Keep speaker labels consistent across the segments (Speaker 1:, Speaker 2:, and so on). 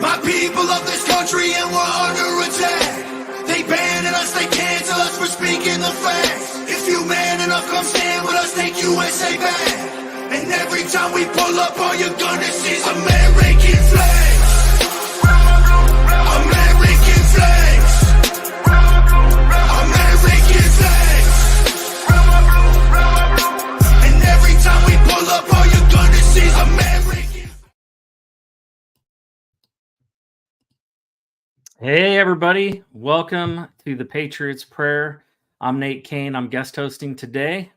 Speaker 1: My people of this country and we're under attack. They banning us, they cancel us for speaking the facts. If you man enough, come stand with us, take USA back. And every time we pull up, all you're gonna see is American flags. American flags. American flags. And every time we pull up, all you're gonna see is American.
Speaker 2: Hey everybody, welcome to the Patriots Prayer. I'm Nate Cain. I'm guest hosting today,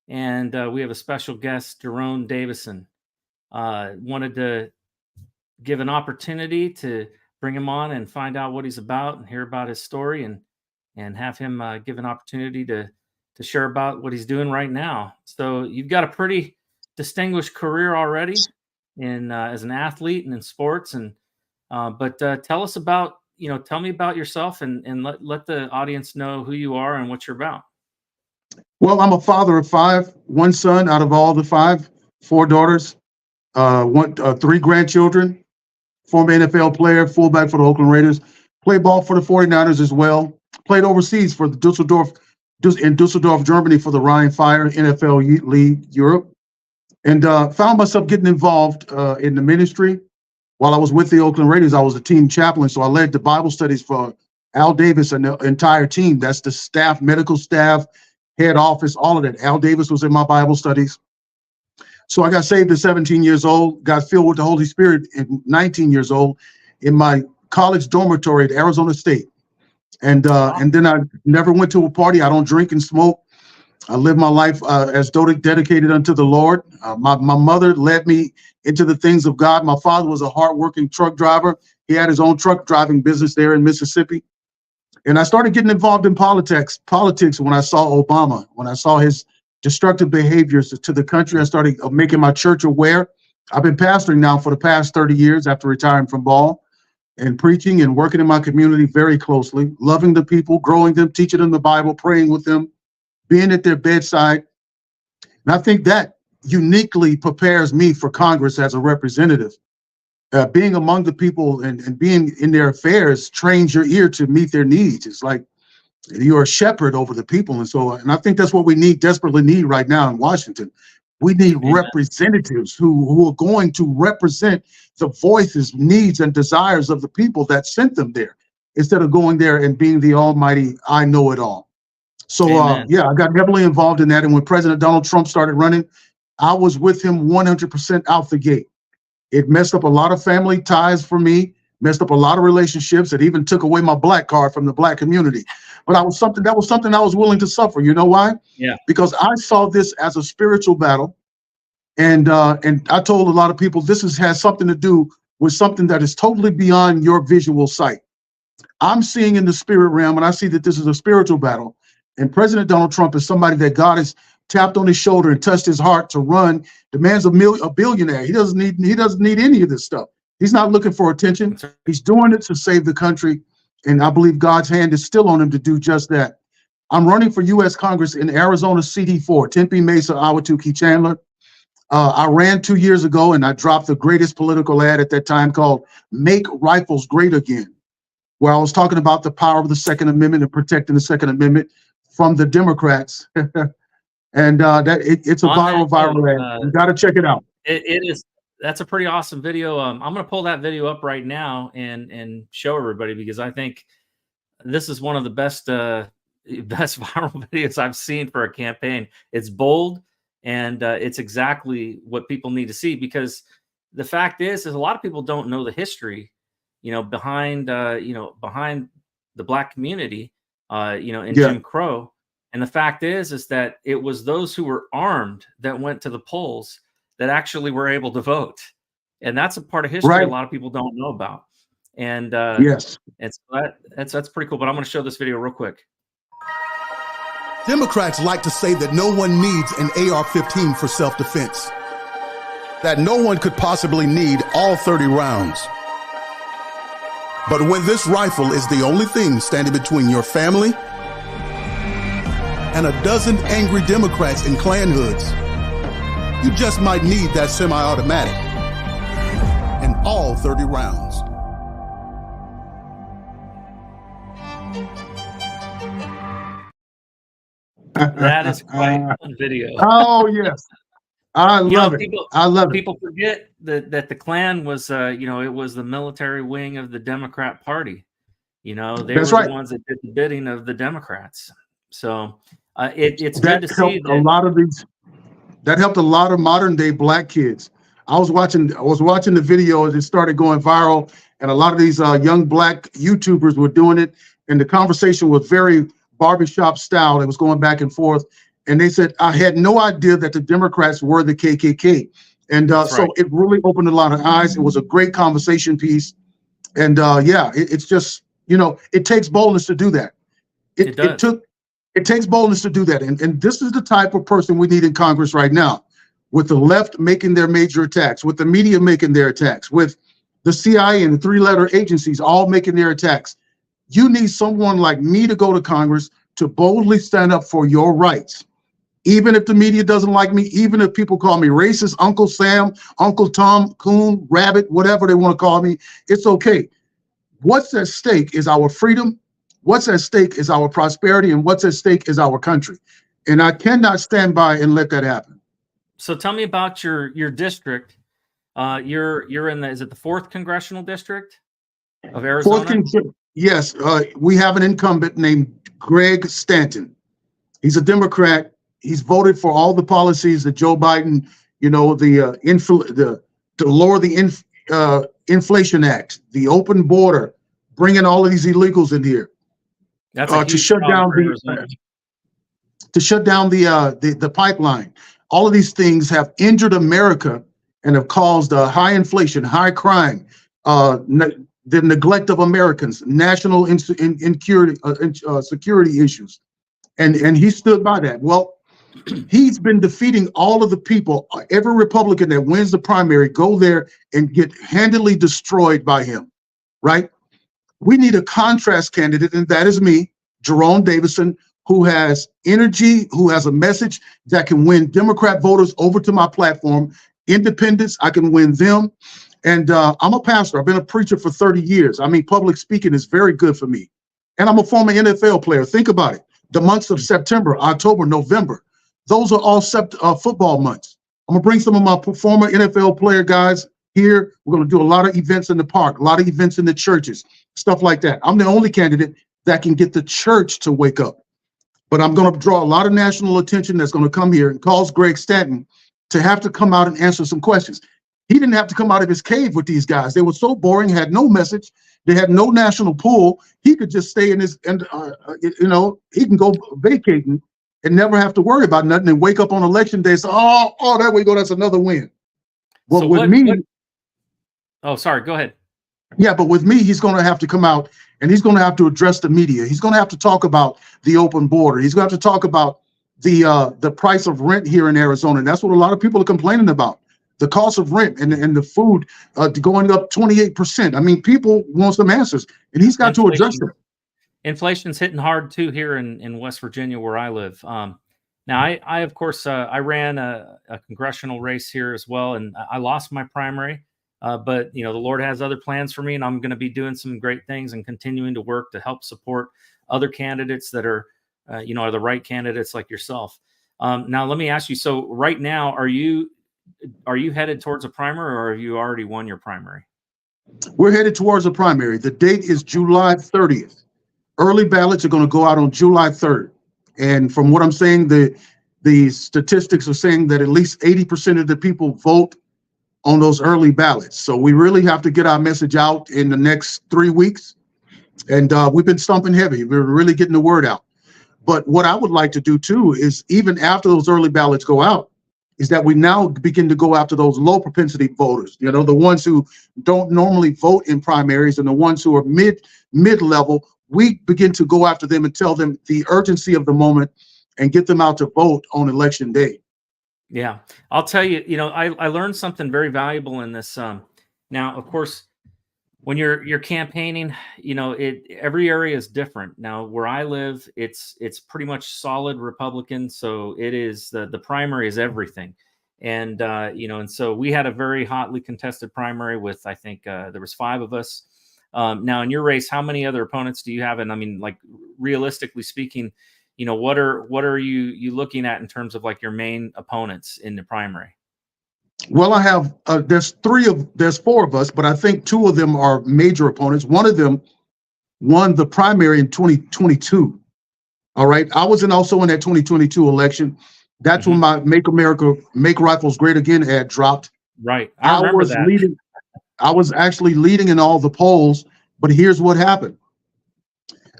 Speaker 2: and we have a special guest, Jerone Davison. Wanted to give an opportunity to bring him on and find out what he's about and hear about his story, and have him give an opportunity to share about what he's doing right now. So you've got a pretty distinguished career already in as an athlete and in sports, and but tell us about. Tell me about yourself and let the audience know who you are and what you're about.
Speaker 3: Well, I'm a father of five, one son out of all the five, four daughters, three grandchildren, former NFL player, fullback for the Oakland Raiders, played ball for the 49ers as well, played overseas for the in Dusseldorf, Germany for the Famine Fighter, NFL League Europe, and found myself getting involved in the ministry. While I was with the Oakland Raiders, I was a team chaplain, so I led the Bible studies for Al Davis and the entire team. That's the staff, medical staff, head office, all of that. Al Davis was in my Bible studies. So I got saved at 17 years old, got filled with the Holy Spirit at 19 years old in my college dormitory at Arizona State. And then I never went to a party. I don't drink and smoke. I live my life as dedicated unto the Lord. My mother led me into the things of God. My father was a hardworking truck driver. He had his own truck driving business there in Mississippi. And I started getting involved in politics when I saw Obama, when I saw his destructive behaviors to the country. I started making my church aware. I've been pastoring now for the past 30 years after retiring from ball, and preaching and working in my community very closely, loving the people, growing them, teaching them the Bible, praying with them, being at their bedside. And I think that uniquely prepares me for Congress as a representative. Being among the people and being in their affairs trains your ear to meet their needs. It's like you're a shepherd over the people. And I think that's what we desperately need right now in Washington. We need representatives who are going to represent the voices, needs, and desires of the people that sent them there, instead of going there and being the almighty, I know it all. So, I got heavily involved in that. And when President Donald Trump started running, I was with him 100% out the gate. It messed up a lot of family ties for me, messed up a lot of relationships. It even took away my black card from the black community. But that was something I was willing to suffer. You know why?
Speaker 2: Yeah.
Speaker 3: Because I saw this as a spiritual battle. And I told a lot of people, has something to do with something that is totally beyond your visual sight. I'm seeing in the spirit realm, and I see that this is a spiritual battle. And President Donald Trump is somebody that God has tapped on his shoulder and touched his heart to run. The man's a billionaire. He doesn't need any of this stuff. He's not looking for attention. He's doing it to save the country. And I believe God's hand is still on him to do just that. I'm running for U.S. Congress in Arizona CD4, Tempe, Mesa, Ahwatukee, Chandler. I ran 2 years ago, and I dropped the greatest political ad at that time called Make Rifles Great Again, where I was talking about the power of the Second Amendment and protecting the Second Amendment from the Democrats. And it's a viral ad. You got to check it out.
Speaker 2: It is. That's a pretty awesome video. I'm going to pull that video up right now and show everybody, because I think this is one of the best viral videos I've seen for a campaign. It's bold, and it's exactly what people need to see, because the fact is a lot of people don't know the history, behind the black community, in Jim Crow. And the fact is that it was those who were armed that went to the polls that actually were able to vote. And that's a part of history a lot of people don't know about. And that's pretty cool. But I'm going to show this video real quick.
Speaker 4: Democrats like to say that no one needs an AR-15 for self-defense, that no one could possibly need all 30 rounds. But when this rifle is the only thing standing between your family and a dozen angry Democrats in Klan hoods, you just might need that semi-automatic and all 30 rounds.
Speaker 2: That is quite one video.
Speaker 3: Oh yes, I love it. I love it.
Speaker 2: People forget that the Klan was, it was the military wing of the Democrat Party. They
Speaker 3: That's
Speaker 2: were
Speaker 3: right.
Speaker 2: the ones that did the bidding of the Democrats. So it's
Speaker 3: That
Speaker 2: good to see
Speaker 3: helped a lot of these. That helped a lot of modern day Black kids. I was watching the video as it started going viral, and a lot of these young Black YouTubers were doing it, and the conversation was very barbershop style. It was going back and forth, and they said, "I had no idea that the Democrats were the KKK," and so it really opened a lot of eyes. It was a great conversation piece, and it's just it takes boldness to do that. It takes boldness to do that, and this is the type of person we need in Congress right now, with the left making their major attacks, with the media making their attacks, with the CIA and the three-letter agencies all making their attacks. You need someone like me to go to Congress to boldly stand up for your rights, even if the media doesn't like me, even if people call me racist, Uncle Sam, Uncle Tom, Coon, Rabbit, whatever they want to call me. It's okay. What's at stake is our freedom. What's at stake is our prosperity, and what's at stake is our country. And I cannot stand by and let that happen.
Speaker 2: So tell me about your district. You're in is it the 4th congressional district of Arizona?
Speaker 3: Yes. We have an incumbent named Greg Stanton. He's a Democrat. He's voted for all the policies that Joe Biden, to lower the Inflation Act, the open border, bringing all of these illegals in here.
Speaker 2: That's
Speaker 3: to shut down the pipeline. All of these things have injured America and have caused high inflation, high crime, the neglect of Americans, national security issues, and he stood by that. Well, he's been defeating all of the people. Every Republican that wins the primary go there and get handily destroyed by him, right? We need a contrast candidate, and that is me, Jerone Davison, who has energy, who has a message that can win Democrat voters over to my platform. Independents, I can win them. And I'm a pastor. I've been a preacher for 30 years. I mean, public speaking is very good for me. And I'm a former NFL player. Think about it. The months of September, October, November, those are all football months. I'm going to bring some of my former NFL player guys here. We're going to do a lot of events in the park, a lot of events in the churches, stuff like that. I'm the only candidate that can get the church to wake up. But I'm going to draw a lot of national attention that's going to come here and cause Greg Stanton to have to come out and answer some questions. He didn't have to come out of his cave with these guys. They were so boring, had no message. They had no national pull. He could just stay in his, and he can go vacating and never have to worry about nothing and wake up on election day and say, oh, there we go. That's another win. Well,
Speaker 2: so
Speaker 3: with me.
Speaker 2: Oh, sorry. Go ahead.
Speaker 3: Yeah, but with me, he's going to have to come out and he's going to have to address the media. He's going to have to talk about the open border. He's going to have to talk about the price of rent here in Arizona. And that's what a lot of people are complaining about. The cost of rent and the food going up 28%. I mean, people want some answers, and he's got to address them.
Speaker 2: Inflation's hitting hard too here in West Virginia, where I live. Now, I of course I ran a congressional race here as well, and I lost my primary. But the Lord has other plans for me, and I'm going to be doing some great things and continuing to work to help support other candidates that are the right candidates like yourself. Now, let me ask you. So, right now, are you headed towards a primary, or have you already won your primary?
Speaker 3: We're headed towards a primary. The date is July 30th. Early ballots are going to go out on July 3rd. And from what I'm saying, the statistics are saying that at least 80% of the people vote on those early ballots. So we really have to get our message out in the next 3 weeks. And we've been stumping heavy. We're really getting the word out. But what I would like to do too is, even after those early ballots go out, is that we now begin to go after those low propensity voters, the ones who don't normally vote in primaries and the ones who are mid-level. We begin to go after them and tell them the urgency of the moment and get them out to vote on election day.
Speaker 2: Yeah, I'll tell you, I learned something very valuable in this. Now, of course, when you're campaigning, every area is different. Now, where I live, it's pretty much solid Republican. So it is the primary is everything. And, and so we had a very hotly contested primary with, I think there was 5 of us. Now in your race, how many other opponents do you have? And I mean, like, realistically speaking, what are you looking at in terms of like your main opponents in the primary?
Speaker 3: Well, I have there's four of us, but I think two of them are major opponents. One of them won the primary in 2022. All right, I was also in that 2022 election. That's when my Make America, Make Rifles Great Again ad dropped.
Speaker 2: Right, I remember that.
Speaker 3: Leading. I was actually leading in all the polls, but here's what happened.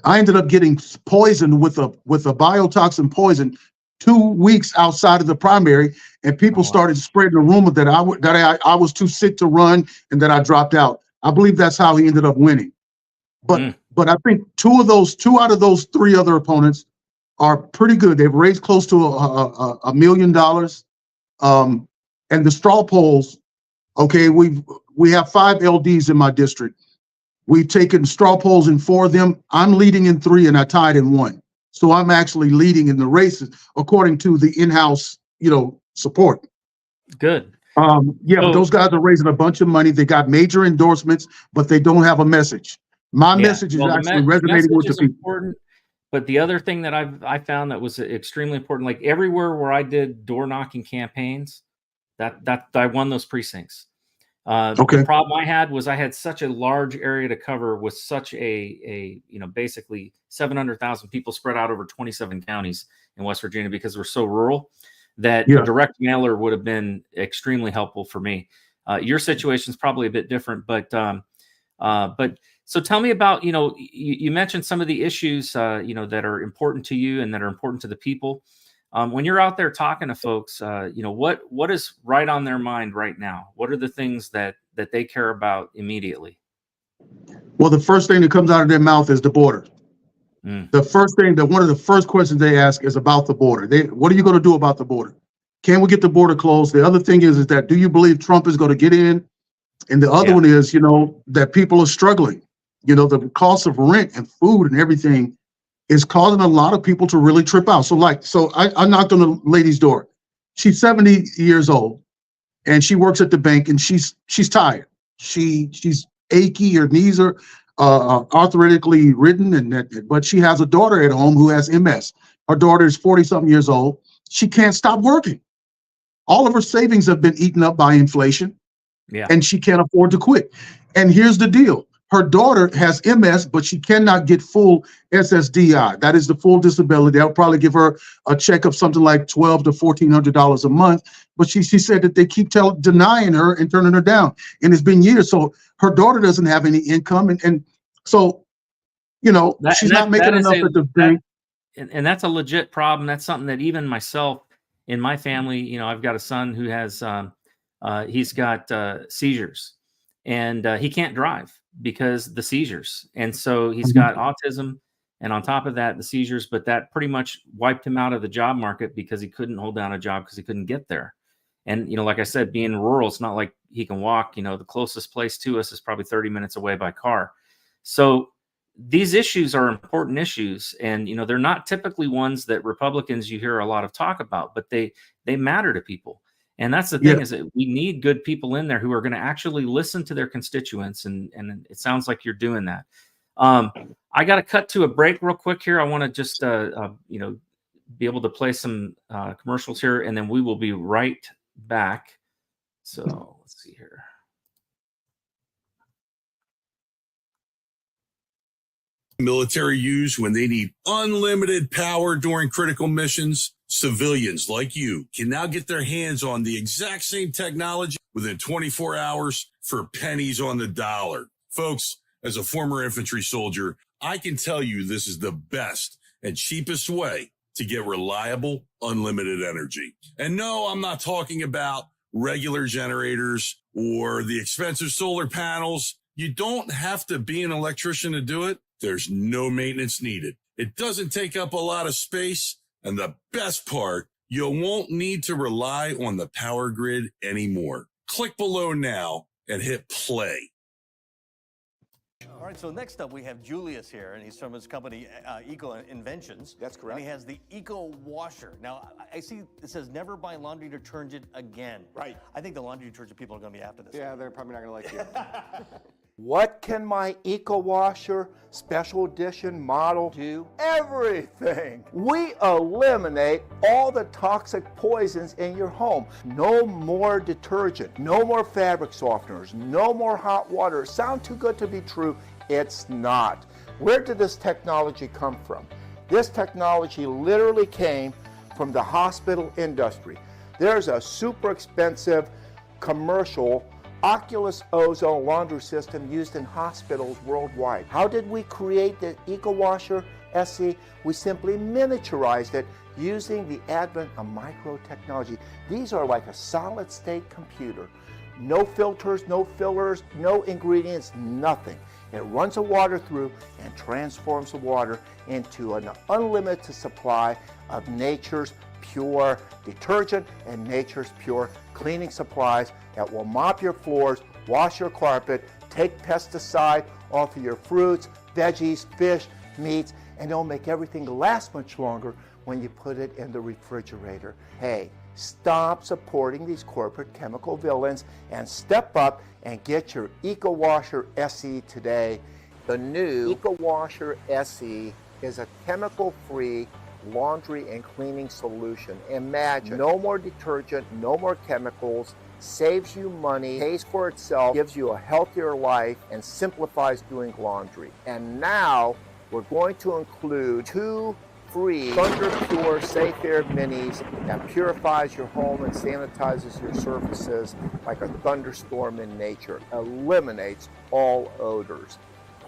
Speaker 3: I ended up getting poisoned with a biotoxin poison 2 weeks outside of the primary, and people started spreading the rumor that I was too sick to run and that I dropped out. I believe that's how he ended up winning. But I think two out of those three other opponents are pretty good. They've raised close to $1 million. And the straw polls, okay, we have 5 LDs in my district. We've taken straw polls in 4 of them. I'm leading in 3 and I tied in 1. So I'm actually leading in the races according to the in-house, support.
Speaker 2: Good.
Speaker 3: But those guys are raising a bunch of money. They got major endorsements, but they don't have a message. My message is actually resonating with the people.
Speaker 2: Important, but the other thing that I found that was extremely important, like everywhere where I did door knocking campaigns, that I won those precincts. The problem I had was I had such a large area to cover with such a basically 700,000 people spread out over 27 counties in West Virginia because we're so rural that a direct mailer would have been extremely helpful for me. Your situation is probably a bit different, but so tell me about, you mentioned some of the issues, that are important to you and that are important to the people. When you're out there talking to folks, what is right on their mind right now? What are the things that they care about immediately?
Speaker 3: Well, the first thing that comes out of their mouth is the border. The first thing one of the first questions they ask is about the border. What are you going to do about the border? Can we get the border closed? The other thing is that, do you believe Trump is going to get in? And the other one is, that people are struggling. The cost of rent and food and everything is causing a lot of people to really trip out. So I knocked on the lady's door. She's 70 years old and she works at the bank and she's tired. She's achy, her knees are arthritically ridden, but she has a daughter at home who has MS. Her daughter is 40-something years old. She can't stop working. All of her savings have been eaten up by inflation, and she can't afford to quit. And here's the deal. Her daughter has MS, but she cannot get full SSDI. That is the full disability. They'll probably give her a check of something like $1,200 to $1,400 a month. But she said that they keep denying her and turning her down. And it's been years. So her daughter doesn't have any income. And so, she's not making enough at the bank.
Speaker 2: And that's a legit problem. That's something that even myself in my family, I've got a son who has, he's got seizures and he can't drive because the seizures. And so he's got autism. And on top of that, the seizures, but that pretty much wiped him out of the job market because he couldn't hold down a job because he couldn't get there. And, like I said, being rural, it's not like he can walk, the closest place to us is probably 30 minutes away by car. So these issues are important issues. And, they're not typically ones that Republicans you hear a lot of talk about, but they matter to people. And that's the thing is that we need good people in there who are going to actually listen to their constituents. And it sounds like you're doing that. I got to cut to a break real quick here. I want to just, be able to play some commercials here, and then we will be right back. So let's see here.
Speaker 5: Military use when they need unlimited power during critical missions. Civilians like you can now get their hands on the exact same technology within 24 hours for pennies on the dollar. Folks, as a former infantry soldier, I can tell you this is the best and cheapest way to get reliable, unlimited energy. And no, I'm not talking about regular generators or the expensive solar panels. You don't have to be an electrician to do it. There's no maintenance needed. It doesn't take up a lot of space. And the best part, you won't need to rely on the power grid anymore. Click below now and hit play.
Speaker 6: All right, so next up we have Julius here, and he's from his company Eco Inventions.
Speaker 7: That's correct.
Speaker 6: And he has the Eco Washer. Now, I see it says never buy laundry detergent again.
Speaker 7: Right.
Speaker 6: I think the laundry detergent people are going to be after this.
Speaker 7: Yeah, they're probably not going to like you. What can my Eco Washer Special Edition model do? Everything! We eliminate all the toxic poisons in your home. No more detergent, no more fabric softeners, no more hot water. Sound too good to be true? It's not. Where did this technology come from? This technology literally came from the hospital industry. There's a super expensive commercial Oculus ozone laundry system used in hospitals worldwide. How did we create the Eco Washer SE? We simply miniaturized it using the advent of micro technology. These are like a solid state computer. No filters, no fillers, no ingredients, nothing. It runs the water through and transforms the water into an unlimited supply of nature's pure detergent and nature's pure cleaning supplies that will mop your floors, wash your carpet, take pesticide off of your fruits, veggies, fish, meats, and it'll make everything last much longer when you put it in the refrigerator. Hey, stop supporting these corporate chemical villains and step up and get your Eco Washer SE today. The new Eco Washer SE is a chemical-free laundry and cleaning solution. Imagine no more detergent, no more chemicals, saves you money, pays for itself, gives you a healthier life, and simplifies doing laundry. And now we're going to include 2 free Thunder Pure Safe Air Minis that purifies your home and sanitizes your surfaces like a thunderstorm in nature. Eliminates all odors.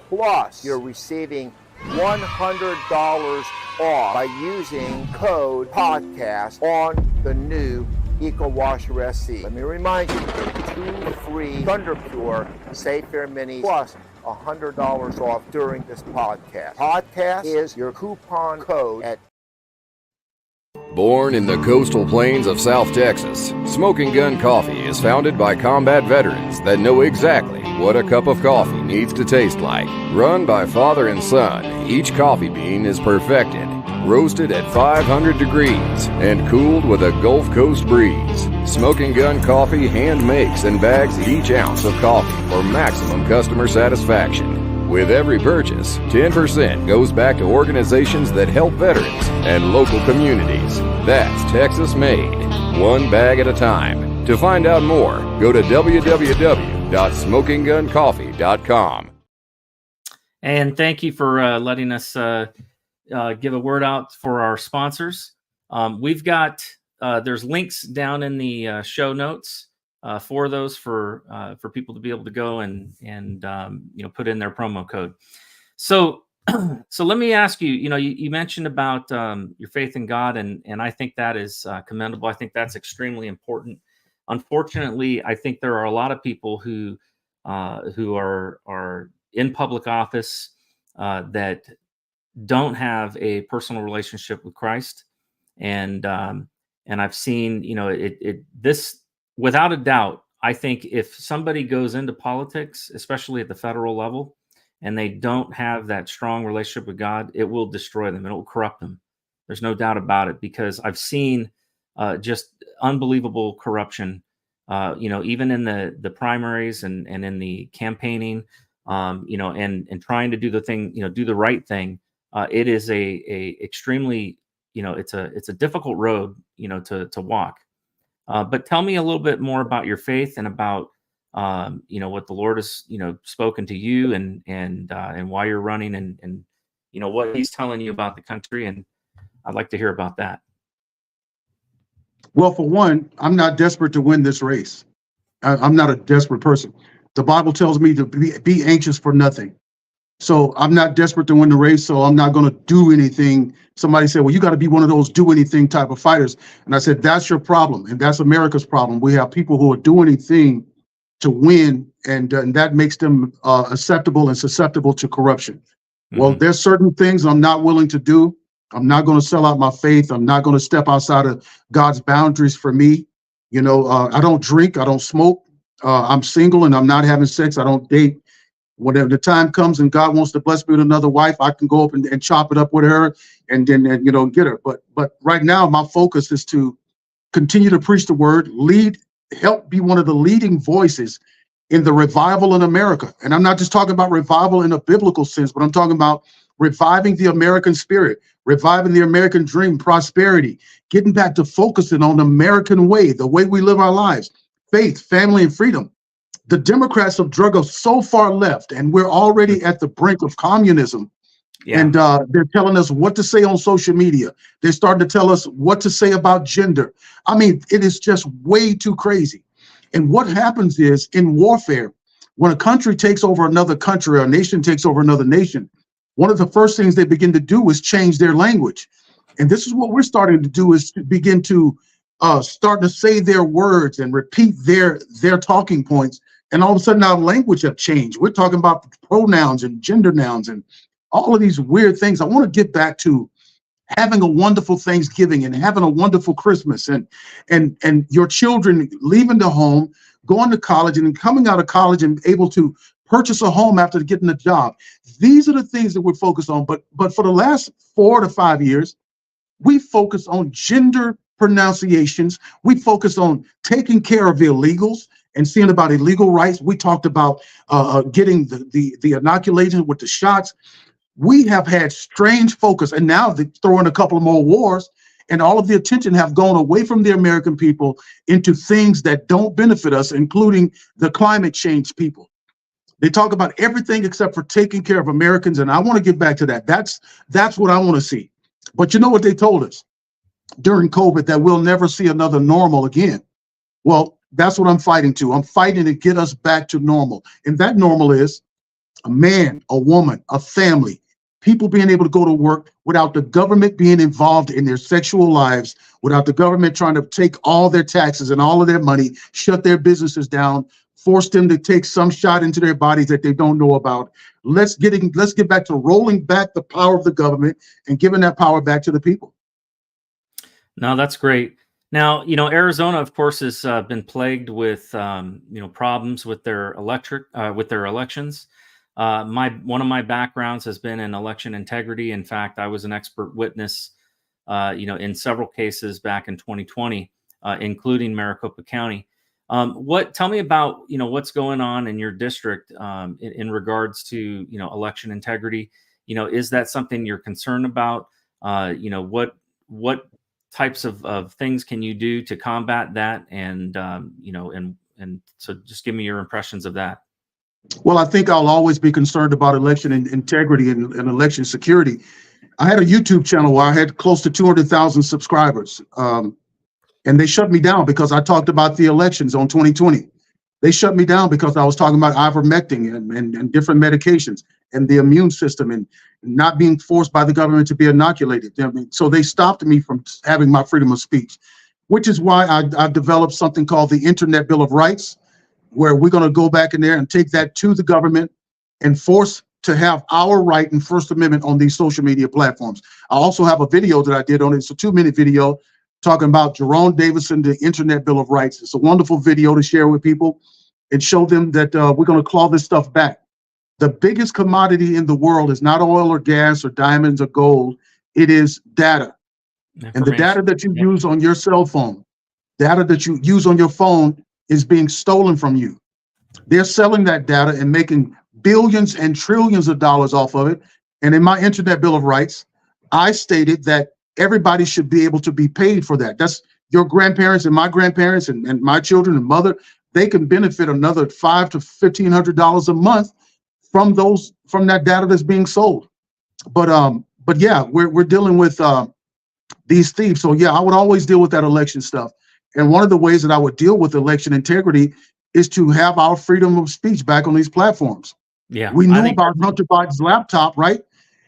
Speaker 7: Plus, you're receiving $100 off by using code podcast on the new Eco Washer SE. Let me remind you, 2 free Thunder Pure Safe Air Minis plus $100 off during this podcast. Podcast is your coupon code at
Speaker 8: Born in the coastal plains of South Texas, Smoking Gun Coffee is founded by combat veterans that know exactly what a cup of coffee needs to taste like. Run by father and son, each coffee bean is perfected, roasted at 500 degrees, and cooled with a Gulf Coast breeze. Smoking Gun Coffee hand makes and bags each ounce of coffee for maximum customer satisfaction. With every purchase, 10% goes back to organizations that help veterans and local communities. That's Texas made, one bag at a time. To find out more, go to www.smokingguncoffee.com.
Speaker 2: And thank you for letting us give a word out for our sponsors. We've got there's links down in the show notes for those for people to be able to go and put in their promo code. So so let me ask you. You mentioned about your faith in God, and I think that is commendable. I think that's extremely important. Unfortunately, I think there are a lot of people who are in public office that don't have a personal relationship with Christ, and I've seen this without a doubt. I think if somebody goes into politics, especially at the federal level, and they don't have that strong relationship with God, it will destroy them. It will corrupt them. There's no doubt about it, because I've seen just unbelievable corruption. Even in the primaries and in the campaigning, and trying to do the thing, do the right thing. It is a extremely, it's a difficult road, to walk. But tell me a little bit more about your faith and about, what the Lord has, spoken to you and why you're running and what He's telling you about the country. And I'd like to hear about that.
Speaker 3: Well, for one, I'm not desperate to win this race. I'm not a desperate person. The Bible tells me to be anxious for nothing. So I'm not desperate to win the race, so I'm not going to do anything. Somebody said, well, you got to be one of those do anything type of fighters. And I said, that's your problem. And that's America's problem. We have people who are doing anything to win, and that makes them acceptable and susceptible to corruption. Mm-hmm. Well, there's certain things I'm not willing to do. I'm not going to sell out my faith. I'm not going to step outside of God's boundaries for me. I don't drink. I don't smoke. I'm single and I'm not having sex. I don't date. Whenever the time comes and God wants to bless me with another wife, I can go up and chop it up with her and then get her. But right now, my focus is to continue to preach the word, help be one of the leading voices in the revival in America. And I'm not just talking about revival in a biblical sense, but I'm talking about reviving the American spirit, reviving the American dream, prosperity, getting back to focusing on the American way, the way we live our lives, faith, family, and freedom. The Democrats have drug us so far left, and we're already at the brink of communism.
Speaker 2: Yeah.
Speaker 3: And they're telling us what to say on social media. They're starting to tell us what to say about gender. I mean, it is just way too crazy. And what happens is in warfare, when a country takes over another country or a nation takes over another nation, one of the first things they begin to do is change their language. And this is what we're starting to do, is to begin to start to say their words and repeat their talking points. And all of a sudden our language have changed. We're talking about pronouns and gender nouns and all of these weird things. I want to get back to having a wonderful Thanksgiving and having a wonderful Christmas, and your children leaving the home, going to college, and coming out of college and able to purchase a home after getting a job. These are the things that we're focused on. But for the last 4 to 5 years, we focused on gender pronunciations. We focused on taking care of illegals and seeing about illegal rights. We talked about getting the inoculation with the shots. We have had strange focus, and now they throw in a couple of more wars, and all of the attention have gone away from the American people into things that don't benefit us, including the climate change people. They talk about everything except for taking care of Americans, and I want to get back to that. That's what I want to see. But you know what they told us during COVID? That we'll never see another normal again. Well, that's what I'm fighting to. I'm fighting to get us back to normal, and that normal is a man, a woman, a family, people being able to go to work without the government being involved in their sexual lives, without the government trying to take all their taxes and all of their money, shut their businesses down, force them to take some shot into their bodies that they don't know about. Let's get back to rolling back the power of the government and giving that power back to the people.
Speaker 2: No, that's great. Now, Arizona, of course, has been plagued with, problems with their elections. One of my backgrounds has been in election integrity. In fact, I was an expert witness, in several cases back in 2020, including Maricopa County. Tell me about, what's going on in your district in regards to, election integrity. Is that something you're concerned about? What types of things can you do to combat that? And so just give me your impressions of that.
Speaker 3: Well, I think I'll always be concerned about election integrity and election security. I had a YouTube channel where I had close to 200,000 subscribers. And they shut me down because I talked about the elections on 2020. They shut me down because I was talking about ivermectin and different medications and the immune system and not being forced by the government to be inoculated. So they stopped me from having my freedom of speech, which is why I've developed something called the Internet Bill of Rights, where we're going to go back in there and take that to the government and force to have our right and First Amendment on these social media platforms. I also have a video that I did on it. It's a 2-minute video talking about Jerone Davis and the Internet Bill of Rights. It's a wonderful video to share with people and show them that we're going to claw this stuff back. The biggest commodity in the world is not oil or gas or diamonds or gold. It is data. And the data that you use on your cell phone, data that you use on your phone is being stolen from you. They're selling that data and making billions and trillions of dollars off of it. And in my Internet Bill of Rights, I stated that everybody should be able to be paid for that. That's your grandparents and my grandparents and my children and mother. They can benefit another $500 to $1,500 a month from that data that's being sold. But yeah, we're dealing with these thieves. So yeah, I would always deal with that election stuff. And one of the ways that I would deal with election integrity is to have our freedom of speech back on these platforms.
Speaker 2: Yeah,
Speaker 3: we knew about Hunter Biden's laptop, right?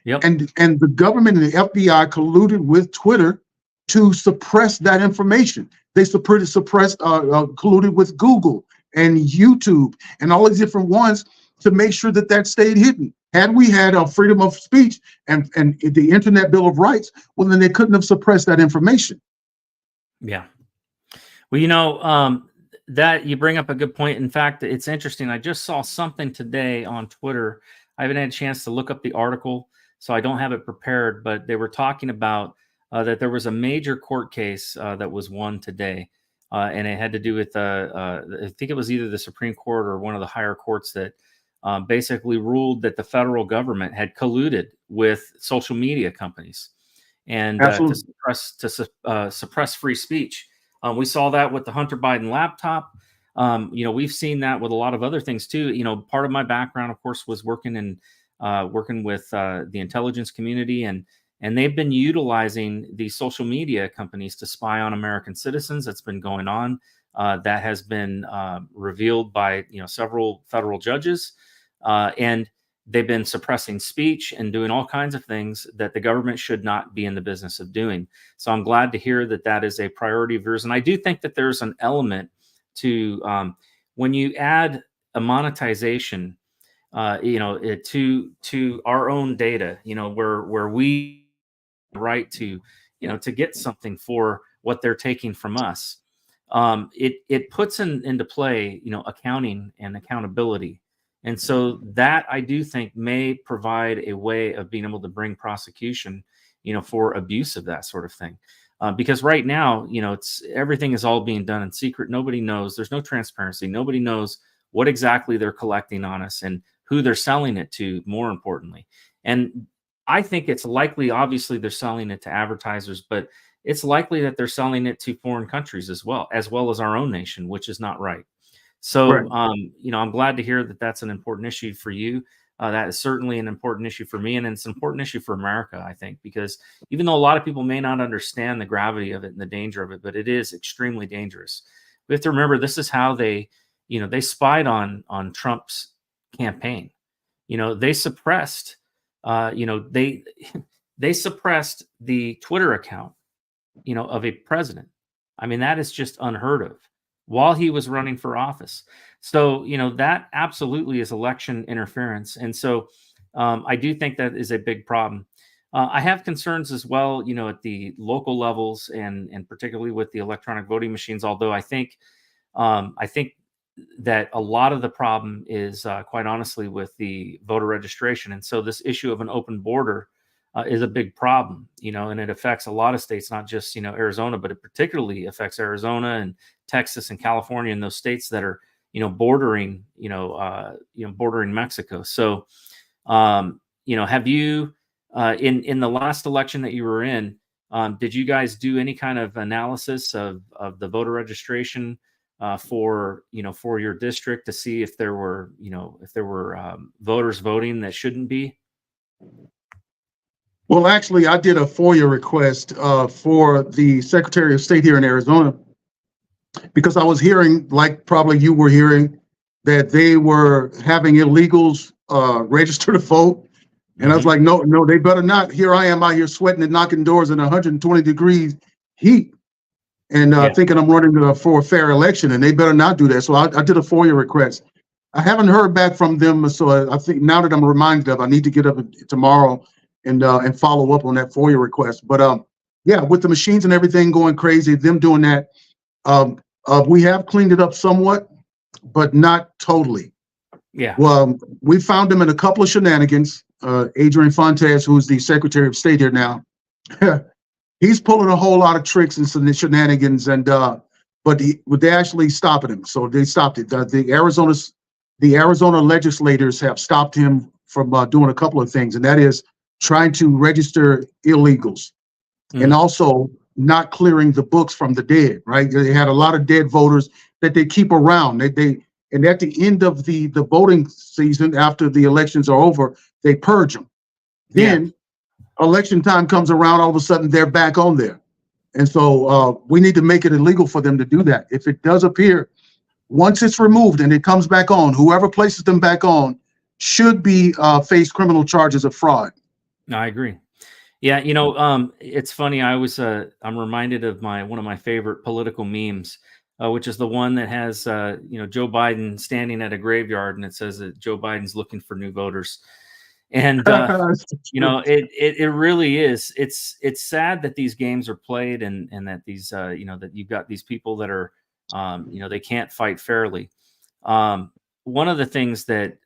Speaker 2: Yep.
Speaker 3: And the government and the FBI colluded with Twitter to suppress that information. They colluded with Google and YouTube and all these different ones to make sure that stayed hidden. Had we had a freedom of speech and the Internet Bill of Rights, well, then they couldn't have suppressed that information.
Speaker 2: Yeah. Well, that you bring up a good point. In fact, it's interesting. I just saw something today on Twitter. I haven't had a chance to look up the article, so I don't have it prepared, but they were talking about that there was a major court case that was won today and it had to do with I think it was either the Supreme Court or one of the higher courts that basically ruled that the federal government had colluded with social media companies and
Speaker 3: Absolutely.
Speaker 2: suppress free speech. We saw that with the Hunter Biden laptop. We've seen that with a lot of other things too. Part of my background, of course, was working with the intelligence community, and they've been utilizing the social media companies to spy on American citizens. That's been going on. That has been revealed by several federal judges, and they've been suppressing speech and doing all kinds of things that the government should not be in the business of doing. So I'm glad to hear that that is a priority of yours. And I do think that there's an element to when you add a monetization, to our own data, where we right to get something for what they're taking from us. It puts into play, accounting and accountability. And so that I do think may provide a way of being able to bring prosecution, for abuse of that sort of thing. Because right now, everything is all being done in secret. Nobody knows. There's no transparency. Nobody knows what exactly they're collecting on us and who they're selling it to, more importantly. And I think it's likely, obviously, they're selling it to advertisers, but it's likely that they're selling it to foreign countries as well as our own nation, which is not right. So,
Speaker 3: Right.
Speaker 2: I'm glad to hear that that's an important issue for you. That is certainly an important issue for me, and it's an important issue for America, I think, because even though a lot of people may not understand the gravity of it and the danger of it, but it is extremely dangerous. We have to remember this is how they spied on Trump's campaign. They suppressed, they suppressed the Twitter account, of a president. I mean, that is just unheard of while he was running for office. So, that absolutely is election interference. And so I do think that is a big problem. I have concerns as well, at the local levels and particularly with the electronic voting machines, although I think that a lot of the problem is quite honestly with the voter registration. And so this issue of an open border is a big problem, and it affects a lot of states, not just, Arizona, but it particularly affects Arizona and Texas and California and those states that are, bordering, bordering Mexico. So, have you, in the last election that you were in, did you guys do any kind of analysis of the voter registration for your district to see if there were, voters voting that shouldn't be?
Speaker 3: Well, actually, I did a FOIA request for the Secretary of State here in Arizona because I was hearing, like probably you were hearing, that they were having illegals register to vote. And I was like, no, they better not. Here I am out here sweating and knocking doors in 120 degrees heat and thinking I'm running for a fair election, and they better not do that. So I did a FOIA request. I haven't heard back from them. So I think now that I'm reminded of, I need to get up tomorrow and follow up on that FOIA request. But yeah, with the machines and everything going crazy, them doing that, we have cleaned it up somewhat, but not totally.
Speaker 2: Yeah.
Speaker 3: Well, we found them in a couple of shenanigans. Adrian Fontes, who's the Secretary of State here now, he's pulling a whole lot of tricks and some shenanigans, but they actually stopping him. So they stopped it. The Arizona legislators have stopped him from doing a couple of things, and that is trying to register illegals and also not clearing the books from the dead, right? They had a lot of dead voters that they keep around. And at the end of the voting season, after the elections are over, they purge them. Then election time comes around, all of a sudden they're back on there. And so we need to make it illegal for them to do that. If it does appear, once it's removed and it comes back on, whoever places them back on should be face criminal charges of fraud.
Speaker 2: No, I agree. Yeah, it's funny. I'm reminded of one of my favorite political memes, which is the one that has Joe Biden standing at a graveyard, and it says that Joe Biden's looking for new voters. And it really is. It's sad that these games are played and that these that you've got these people that are they can't fight fairly. One of the things that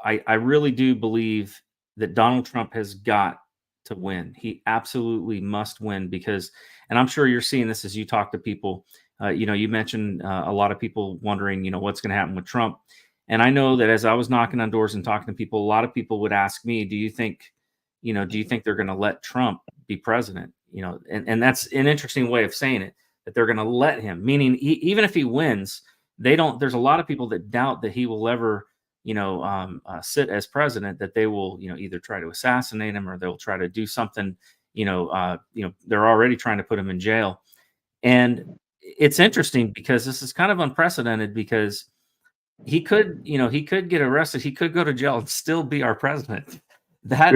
Speaker 2: I really do believe that Donald Trump has got to win. He absolutely must win because, and I'm sure you're seeing this as you talk to people, You mentioned a lot of people wondering, what's going to happen with Trump. And I know that as I was knocking on doors and talking to people, a lot of people would ask me, do you think they're going to let Trump be president? And that's an interesting way of saying it, that they're going to let him, meaning even if he wins, there's a lot of people that doubt that he will ever, sit as president, that they will, either try to assassinate him or they'll try to do something, they're already trying to put him in jail. And it's interesting because this is kind of unprecedented, because he could get arrested. He could go to jail and still be our president. I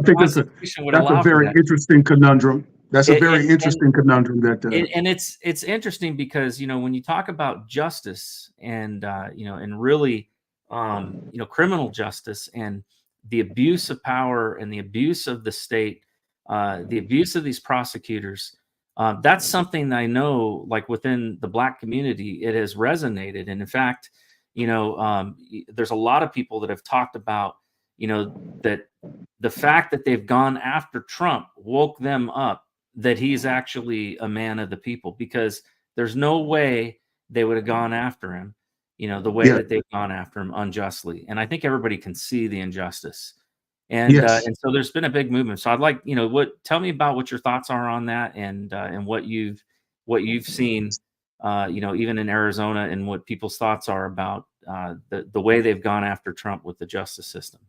Speaker 3: think that's a very interesting conundrum. That's a very interesting conundrum.
Speaker 2: And it's interesting because, when you talk about justice and, and really, criminal justice and the abuse of power and the abuse of the state, the abuse of these prosecutors, that's something I know, like within the Black community, it has resonated. And in fact, there's a lot of people that have talked about, that the fact that they've gone after Trump woke them up, that he's actually a man of the people, because there's no way they would have gone after him, the way that they've gone after him unjustly. And I think everybody can see the injustice. And so there's been a big movement. So I'd like, tell me about what your thoughts are on that, and what you've seen, even in Arizona, and what people's thoughts are about the way they've gone after Trump with the justice system.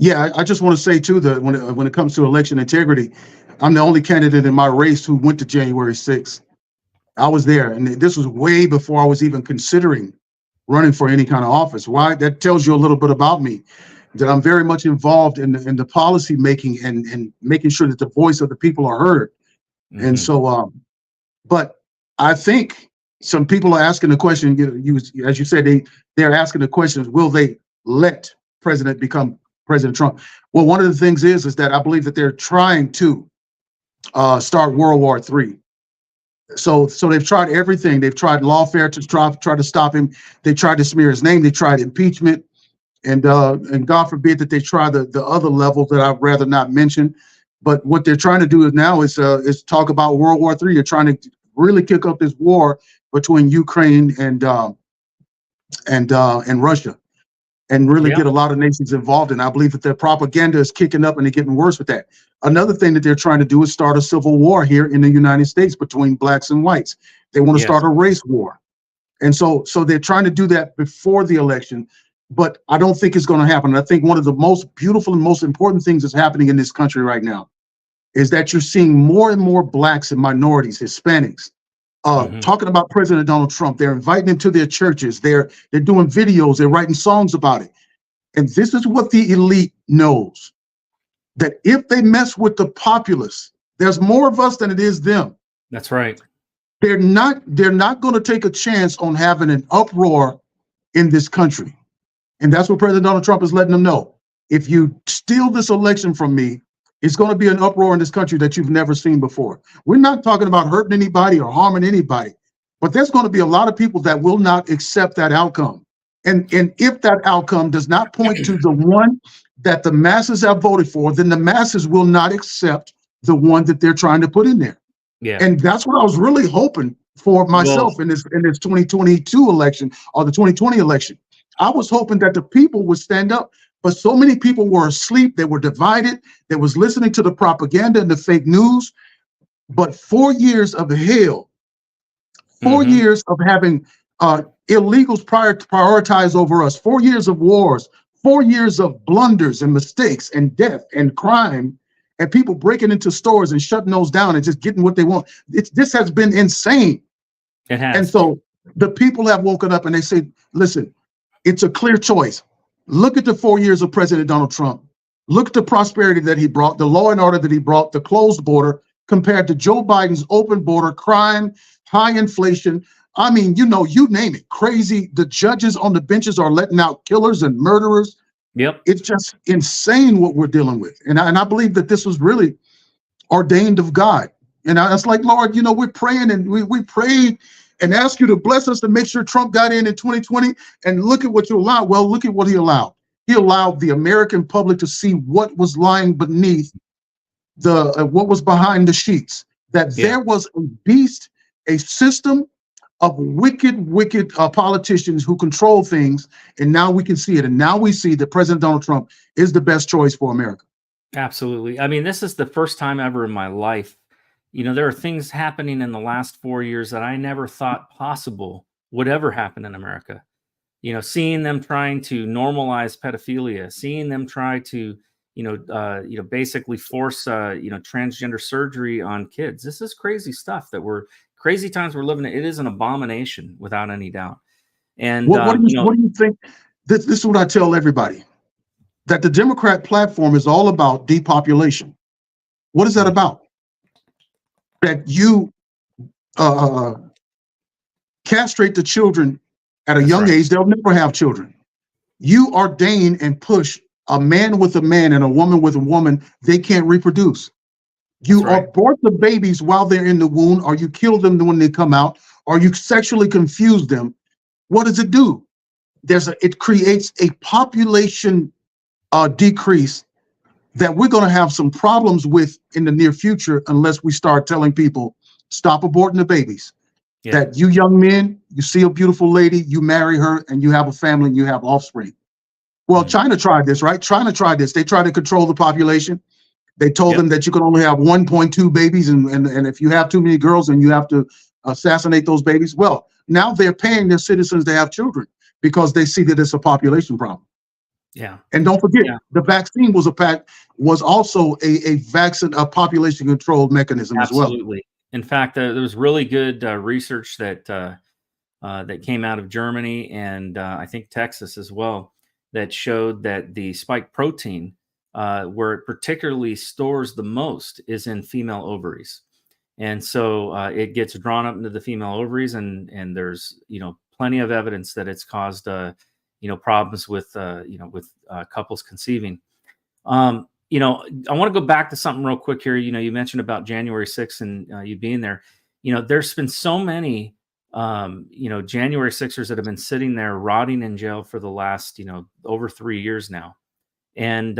Speaker 3: Yeah, I just want to say too that when it comes to election integrity, I'm the only candidate in my race who went to January 6th. I was there, and this was way before I was even considering running for any kind of office. Why? That tells you a little bit about me, that I'm very much involved in the policy making and making sure that the voice of the people are heard. Mm-hmm. And so, but I think some people are asking the question, as you said, they're asking the question, will they let President become President Trump? Well, one of the things is that I believe that they're trying to start World War III. So they've tried everything. They've tried lawfare to try to stop him. They tried to smear his name. They tried impeachment, and God forbid that they try the other level that I'd rather not mention. But what they're trying to do now is talk about World War III. They're trying to really kick up this war between Ukraine and Russia, and really get a lot of nations involved. And I believe that their propaganda is kicking up and they're getting worse with that. Another thing that they're trying to do is start a civil war here in the United States between blacks and whites. They want to start a race war. And so they're trying to do that before the election, but I don't think it's going to happen. And I think one of the most beautiful and most important things that's happening in this country right now is that you're seeing more and more blacks and minorities, Hispanics, talking about President Donald Trump. They're inviting him to their churches. They're doing videos. They're writing songs about it. And this is what the elite knows, that if they mess with the populace, there's more of us than it is them.
Speaker 2: That's right.
Speaker 3: They're not going to take a chance on having an uproar in this country. And that's what President Donald Trump is letting them know. If you steal this election from me, it's going to be an uproar in this country that you've never seen before. We're not talking about hurting anybody or harming anybody, but there's going to be a lot of people that will not accept that outcome. And if that outcome does not point to the one that the masses have voted for, then the masses will not accept the one that they're trying to put in there. Yeah. And that's what I was really hoping for myself in this 2022 election, or the 2020 election. I was hoping that the people would stand up, but so many people were asleep. They were divided. They was listening to the propaganda and the fake news. But 4 years of hell, 4 years of having illegals prioritize over us, 4 years of wars, 4 years of blunders and mistakes and death and crime, and people breaking into stores and shutting those down and just getting what they want. This has been insane.
Speaker 2: It has.
Speaker 3: And so the people have woken up and they say, listen, it's a clear choice. Look at the 4 years of President Donald Trump. Look at the prosperity that he brought, the law and order that he brought, the closed border, compared to Joe Biden's open border, crime, high inflation. I mean, you name it, crazy. The judges on the benches are letting out killers and murderers.
Speaker 2: Yep.
Speaker 3: It's just insane what we're dealing with. And I believe that this was really ordained of God. And I was like, Lord, we're praying, and we prayed and asked you to bless us to make sure Trump got in 2020. And look at what you allowed. Well, look at what he allowed. He allowed the American public to see what was lying beneath what was behind the sheets, that there was a beast a system of wicked politicians who control things, and now we can see it. And now we see that President Donald Trump is the best choice for America.
Speaker 2: Absolutely. I mean, this is the first time ever in my life. There are things happening in the last 4 years that I never thought possible would ever happen in America. Seeing them trying to normalize pedophilia, seeing them try to, basically force, transgender surgery on kids. This is crazy stuff crazy times we're living in. It is an abomination without any doubt. And
Speaker 3: what do you think? This is what I tell everybody, that the Democrat platform is all about depopulation. What is that about? That you castrate the children at a young age, they'll never have children. You ordain and push a man with a man and a woman with a woman, they can't reproduce. You abort the babies while they're in the womb, or you kill them when they come out, or you sexually confuse them. What does it do? It creates a population decrease that we're going to have some problems with in the near future unless we start telling people, stop aborting the babies. Yeah. That you young men, you see a beautiful lady, you marry her, and you have a family, and you have offspring. Well, China tried this, right? China tried this. They tried to control the population. They told them that you can only have 1.2 babies, and if you have too many girls, then you have to assassinate those babies. Well, now they're paying their citizens to have children because they see that it's a population problem.
Speaker 2: Yeah.
Speaker 3: And don't forget, the vaccine was also a population control mechanism as well.
Speaker 2: Absolutely. In fact, there was really good research that came out of Germany and I think Texas as well that showed that the spike protein, where it particularly stores the most, is in female ovaries. And so it gets drawn up into the female ovaries, and there's plenty of evidence that it's caused problems with couples conceiving. I want to go back to something real quick here. You mentioned about January 6th and you being there. There's been so many, January 6ers that have been sitting there rotting in jail for the last, over 3 years now. And,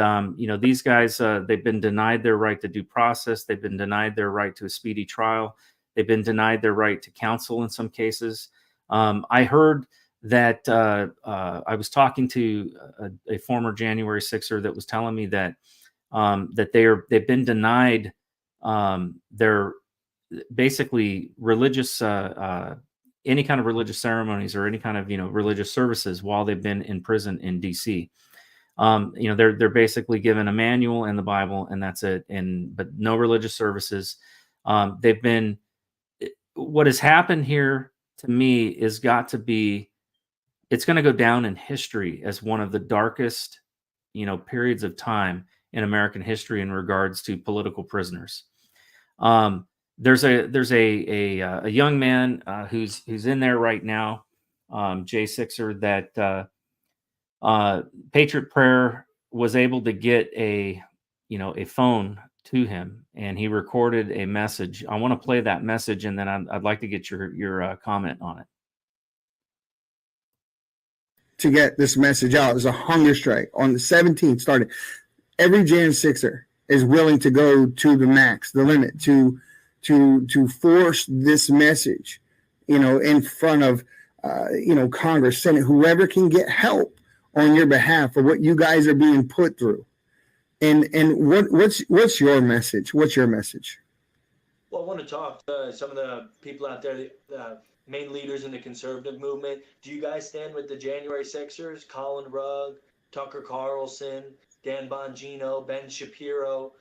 Speaker 2: these guys, they've been denied their right to due process. They've been denied their right to a speedy trial. They've been denied their right to counsel in some cases. I heard that I was talking to a former January 6er that was telling me that they've been denied their basically religious any kind of religious ceremonies or any kind of religious services while they've been in prison in DC. They're basically given a manual and the Bible, and that's it, but no religious services. What has happened here to me is it's going to go down in history as one of the darkest periods of time in American history in regards to political prisoners. There's a young man who's in there right now, J6er, that Patriot Prayer was able to get a phone to him, and he recorded a message. I want to play that message, and then I'd like to get your comment on it.
Speaker 9: To get this message out, there's a hunger strike on the 17th started. Every Jan 6er is willing to go to the max, the limit, to force this message, in front of, Congress, Senate, whoever can get help on your behalf for what you guys are being put through. And what's your message? What's your message?
Speaker 10: Well, I want to talk to some of the people out there, the main leaders in the conservative movement. Do you guys stand with the January 6ers, Colin Rugg, Tucker Carlson, Dan Bongino, Ben Shapiro,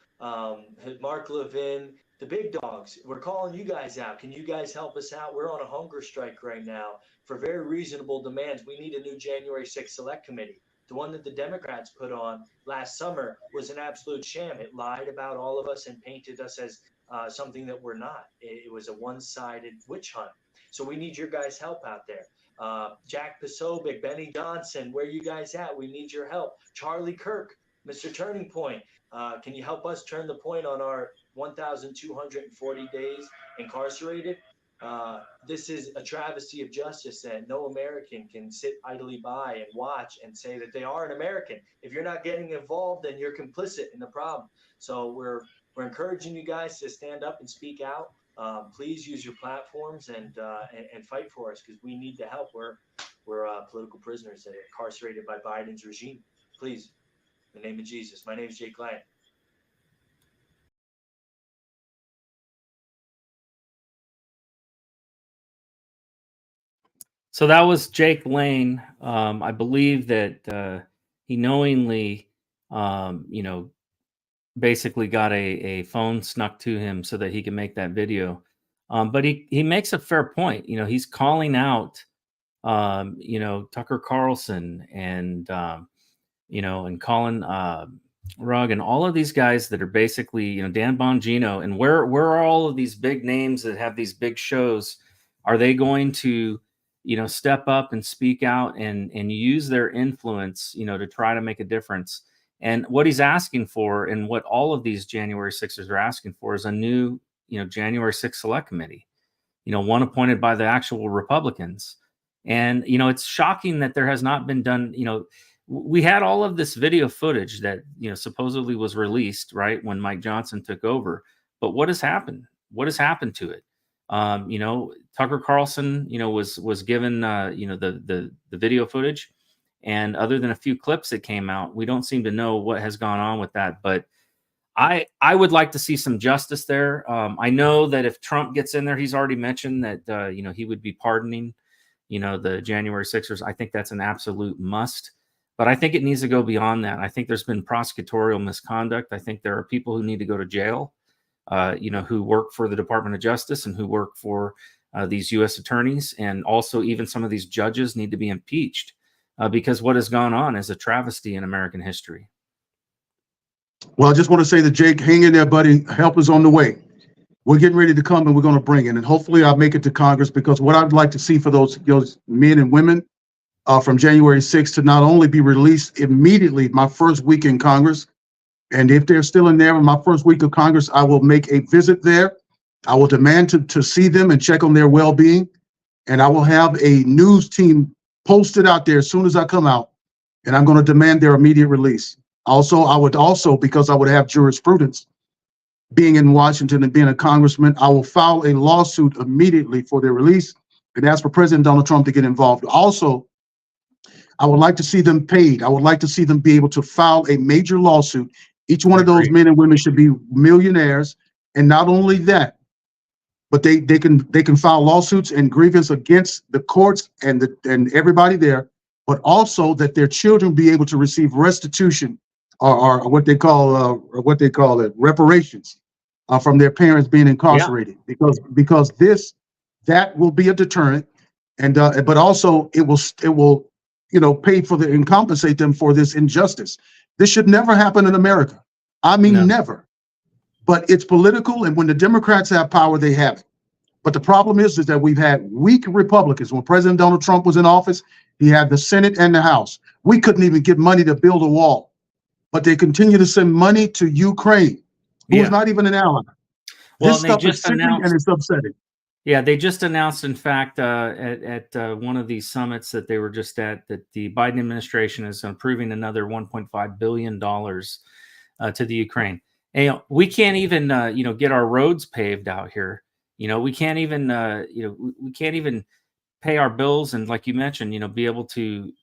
Speaker 10: Mark Levin, the big dogs? We're calling you guys out. Can you guys help us out? We're on a hunger strike right now for very reasonable demands. We need a new January 6th Select Committee. The one that the Democrats put on last summer was an absolute sham. It lied about all of us and painted us as something that we're not. It was a one-sided witch hunt. So we need your guys' help out there. Jack Posobiec, Benny Johnson, where you guys at? We need your help. Charlie Kirk, Mr. Turning Point. Can you help us turn the point on our 1,240 days incarcerated? This is a travesty of justice that no American can sit idly by and watch and say that they are an American. If you're not getting involved, then you're complicit in the problem. So we're encouraging you guys to stand up and speak out. Please use your platforms and fight for us, because we need the help. We're political prisoners that are incarcerated by Biden's regime. Please, in the name of Jesus. My name is Jake Lang.
Speaker 2: So that was Jake Lane. I believe that he knowingly, basically got a phone snuck to him so that he can make that video. But he makes a fair point. He's calling out, Tucker Carlson and, and Colin Rugg and all of these guys that are basically, Dan Bongino, and where are all of these big names that have these big shows? Are they going to, step up and speak out and use their influence, to try to make a difference? And what he's asking for, and what all of these January 6ers are asking for, is a new, January 6th select committee, one appointed by the actual Republicans. And, it's shocking that there has not been done, we had all of this video footage that, supposedly was released, right, when Mike Johnson took over. But what has happened? What has happened to it? Tucker Carlson, was given, the video footage. And other than a few clips that came out, we don't seem to know what has gone on with that. But I would like to see some justice there. I know that if Trump gets in there, he's already mentioned that, he would be pardoning, the January 6ers. I think that's an absolute must. But I think it needs to go beyond that. I think there's been prosecutorial misconduct. I think there are people who need to go to jail, who work for the Department of Justice and who work for these U.S. attorneys. And also even some of these judges need to be impeached. Because what has gone on is a travesty in American history.
Speaker 3: Well, I just want to say that, Jake, hang in there, buddy. Help is on the way. We're getting ready to come, and we're going to bring it. And hopefully I'll make it to Congress, because what I'd like to see for those men and women from January 6th to not only be released immediately my first week in Congress, and if they're still in there in my first week of Congress, I will make a visit there. I will demand to see them and check on their well-being. And I will have a news team posted out there as soon as I come out, and I'm going to demand their immediate release. Also, I would because I would have jurisprudence, being in Washington and being a congressman, I will file a lawsuit immediately for their release and ask for President Donald Trump to get involved. Also, I would like to see them paid. I would like to see them be able to file a major lawsuit. Each one of those men and women should be millionaires. And not only that, but they can file lawsuits and grievance against the courts and everybody there, but also that their children be able to receive restitution or what they call reparations from their parents being incarcerated. Yeah. Because that will be a deterrent, and but also it will pay for and compensate them for this injustice. This should never happen in America. I mean, never. But it's political, and when the Democrats have power, they have it. But the problem is that we've had weak Republicans. When President Donald Trump was in office, he had the Senate and the House. We couldn't even get money to build a wall, but they continue to send money to Ukraine, who is not even an ally.
Speaker 2: Well,
Speaker 3: this stuff is sickening and it's upsetting.
Speaker 2: Yeah, they just announced, in fact, at one of these summits that they were just at, that the Biden administration is approving another $1.5 billion to the Ukraine. And, we can't even, get our roads paved out here. We can't even, we can't even pay our bills and, like you mentioned, be able to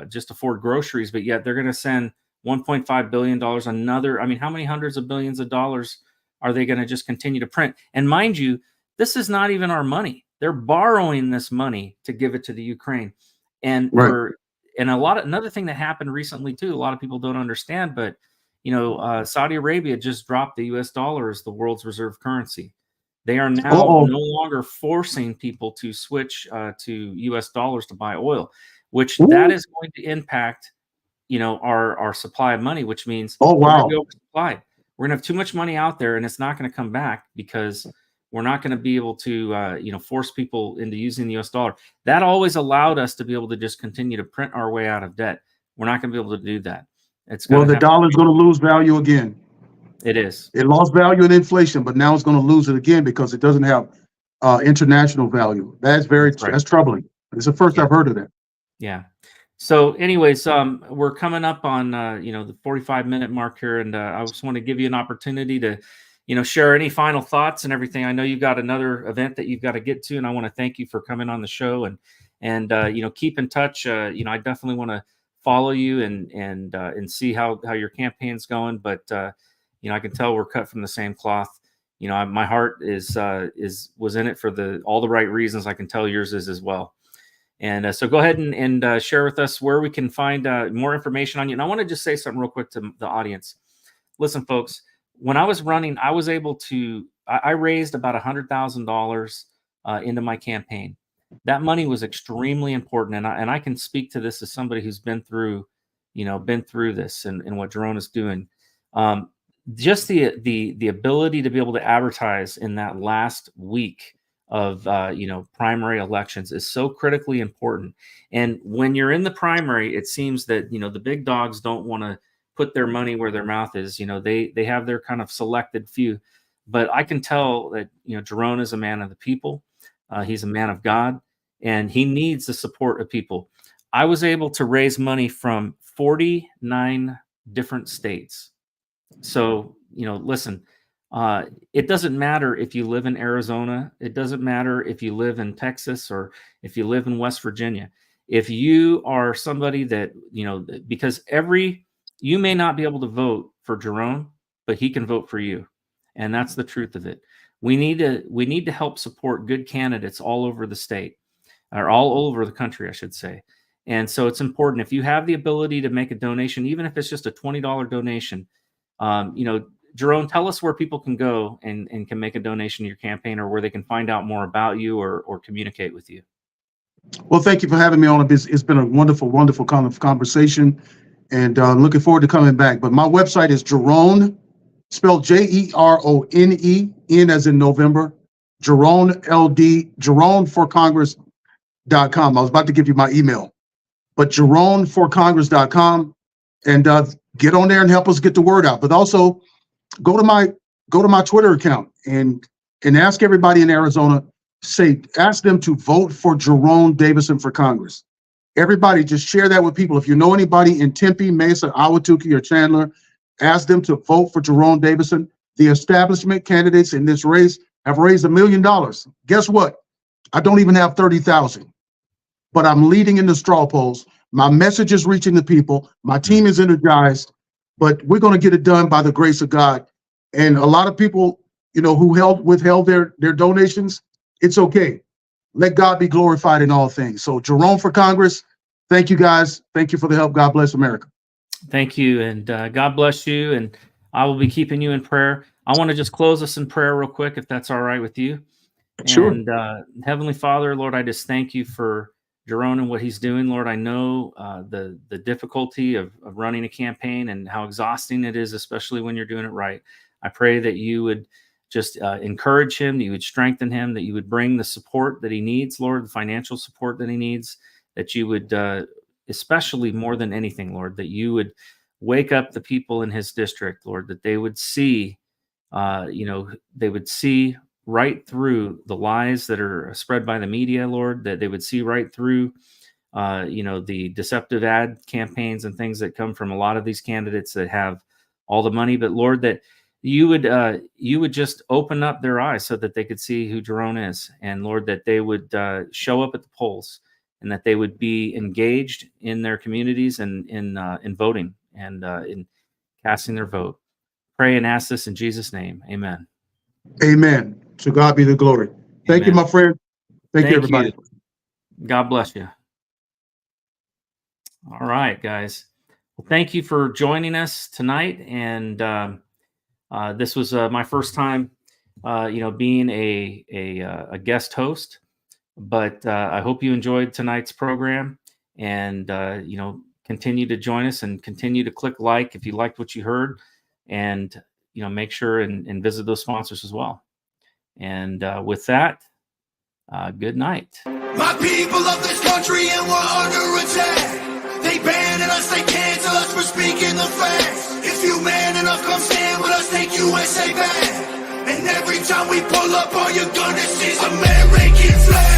Speaker 2: just afford groceries. But yet they're going to send $1.5 billion. Another, I mean, how many hundreds of billions of dollars are they going to just continue to print? And mind you, this is not even our money. They're borrowing this money to give it to the Ukraine. And another thing that happened recently too, a lot of people don't understand, but Saudi Arabia just dropped the US dollar as the world's reserve currency. They are now no longer forcing people to switch to US dollars to buy oil, which that is going to impact, our supply of money, which means we're going to be oversupplied. We're going to have too much money out there, and it's not going to come back because we're not going to be able to, force people into using the US dollar. That always allowed us to be able to just continue to print our way out of debt. We're not going to be able to do that. The
Speaker 3: dollar is going to lose value again.
Speaker 2: It is.
Speaker 3: It lost value in inflation, but now it's going to lose it again because it doesn't have international value. That's troubling. It's the first I've heard of that.
Speaker 2: Yeah. So anyways, we're coming up on, the 45-minute mark here, and I just want to give you an opportunity to, share any final thoughts and everything. I know you've got another event that you've got to get to, and I want to thank you for coming on the show and keep in touch. I definitely want to follow you and see how your campaign's going. But I can tell we're cut from the same cloth. My heart was in it for all the right reasons. I can tell yours is as well. And so go ahead and share with us where we can find more information on you. And I want to just say something real quick to the audience. Listen, folks, when I was running, I was able to, I raised about $100,000 into my campaign. That money was extremely important. And I can speak to this as somebody who's been through this and what Jerone is doing. Just the ability to be able to advertise in that last week of primary elections is so critically important. And when you're in the primary, it seems that the big dogs don't want to put their money where their mouth is. They have their kind of selected few. But I can tell that Jerone is a man of the people. He's a man of God, and he needs the support of people. I was able to raise money from 49 different states. So listen. It doesn't matter if you live in Arizona. It doesn't matter if you live in Texas or if you live in West Virginia. If you are somebody that, because you may not be able to vote for Jerone, but he can vote for you. And that's the truth of it. We need to help support good candidates all over the state, or all over the country, I should say. And so it's important, if you have the ability to make a donation, even if it's just a $20 donation, Jerone, tell us where people can go and can make a donation to your campaign, or where they can find out more about you or communicate with you. Well,
Speaker 3: thank you for having me on. It's been a wonderful, wonderful kind of conversation, and looking forward to coming back. But my website is Jerone, spelled Jerone, N as in November, Jerone, LD, JeroneForCongress.com. I was about to give you my email, but JeroneForCongress.com, and get on there and help us get the word out. But also, go to my Twitter account and ask everybody in Arizona, ask them to vote for Jerone Davison for Congress. Everybody, just share that with people. If you know anybody in Tempe, Mesa, Ahwatukee, or Chandler, ask them to vote for Jerone Davison. The establishment candidates in this race have raised $1 million. Guess what? I don't even have 30,000, but I'm leading in the straw polls. My message is reaching the people. My team is energized. But we're going to get it done by the grace of God. And a lot of people, who withheld their donations, it's okay. Let God be glorified in all things. So Jerone for Congress, thank you guys. Thank you for the help. God bless America.
Speaker 2: Thank you. And God bless you. And I will be keeping you in prayer. I want to just close us in prayer real quick, if that's all right with you.
Speaker 3: Sure.
Speaker 2: And Heavenly Father, Lord, I just thank you for Jerone and what he's doing. Lord, I know the difficulty of running a campaign and how exhausting it is, especially when you're doing it right. I pray that you would just encourage him, that you would strengthen him, that you would bring the support that he needs, Lord, the financial support that he needs, that you would, especially more than anything, Lord, that you would wake up the people in his district, Lord, that they would see, they would see right through the lies that are spread by the media, Lord, that they would see right through, the deceptive ad campaigns and things that come from a lot of these candidates that have all the money. But Lord, that you would just open up their eyes so that they could see who Jerone is. And Lord, that they would show up at the polls, and that they would be engaged in their communities and in voting and in casting their vote. Pray and ask this in Jesus' name. Amen.
Speaker 3: Amen. To God be the glory. Thank you, my friend. Thank you, everybody.
Speaker 2: God bless you. All right, guys. Well, thank you for joining us tonight. And this was my first time, being a guest host. But I hope you enjoyed tonight's program, and continue to join us and continue to click like if you liked what you heard, and make sure and visit those sponsors as well. And with that, good night.
Speaker 1: My people of this country, and we're under attack. They banning us, they cancel us for speaking the facts. If you man enough, come stand with us, take USA back. And every time we pull up, all you're gonna see is American flag.